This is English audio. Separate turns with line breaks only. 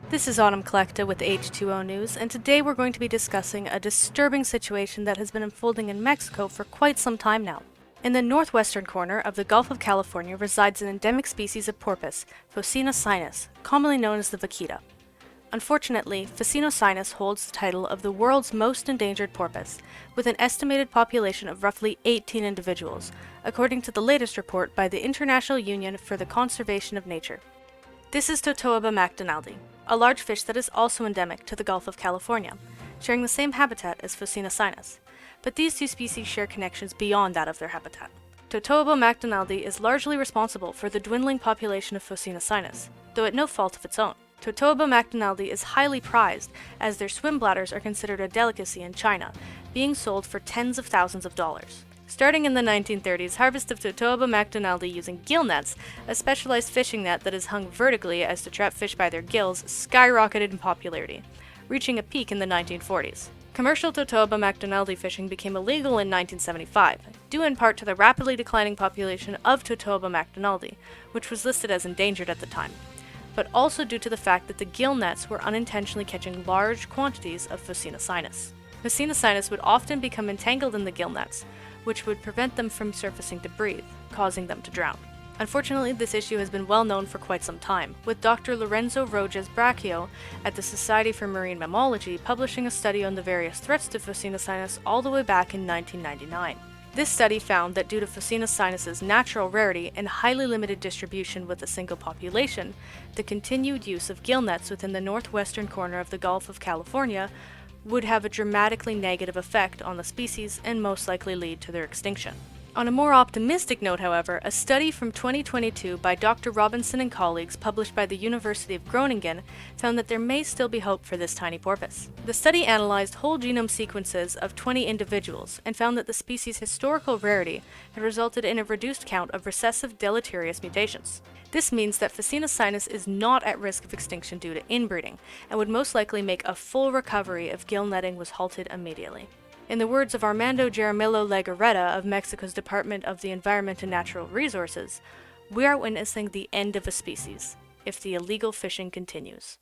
This is Autumn Klekta with H2O News, and today we're going to be discussing a disturbing situation that has been unfolding in Mexico for quite some time now. In the northwestern corner of the Gulf of California resides an endemic species of porpoise, Phocoena sinus, commonly known as the vaquita. Unfortunately, Phocoena sinus holds the title of the world's most endangered porpoise, with an estimated population of roughly 18 individuals, according to the latest report by the International Union for the Conservation of Nature. This is Totoaba macdonaldi, a large fish that is also endemic to the Gulf of California, sharing the same habitat as Phocoena sinus, but these two species share connections beyond that of their habitat. Totoaba macdonaldi is largely responsible for the dwindling population of Phocoena sinus, though at no fault of its own. Totoaba macdonaldi is highly prized, as their swim bladders are considered a delicacy in China, being sold for tens of thousands of dollars. Starting in the 1930s, harvest of Totoaba macdonaldi using gill nets, a specialized fishing net that is hung vertically as to trap fish by their gills, skyrocketed in popularity, reaching a peak in the 1940s. Commercial Totoaba macdonaldi fishing became illegal in 1975, due in part to the rapidly declining population of Totoaba macdonaldi, which was listed as endangered at the time, but also due to the fact that the gill nets were unintentionally catching large quantities of Phocoena sinus. Phocoena sinus would often become entangled in the gill nets, which would prevent them from surfacing to breathe, causing them to drown. Unfortunately, this issue has been well known for quite some time, with Dr. Lorenzo Rojas Braccio at the Society for Marine Mammalogy publishing a study on the various threats to Phocoena sinus all the way back in 1999. This study found that due to Phocoena sinus's natural rarity and highly limited distribution with a single population, the continued use of gill nets within the northwestern corner of the Gulf of California would have a dramatically negative effect on the species and most likely lead to their extinction. On a more optimistic note, however, a study from 2022 by Dr. Robinson and colleagues published by the University of Groningen found that there may still be hope for this tiny porpoise. The study analyzed whole genome sequences of 20 individuals and found that the species' historical rarity had resulted in a reduced count of recessive deleterious mutations. This means that Phocoena sinus is not at risk of extinction due to inbreeding, and would most likely make a full recovery if gill netting was halted immediately. In the words of Armando Jaramillo Legarreta of Mexico's Department of the Environment and Natural Resources, we are witnessing the end of a species if the illegal fishing continues.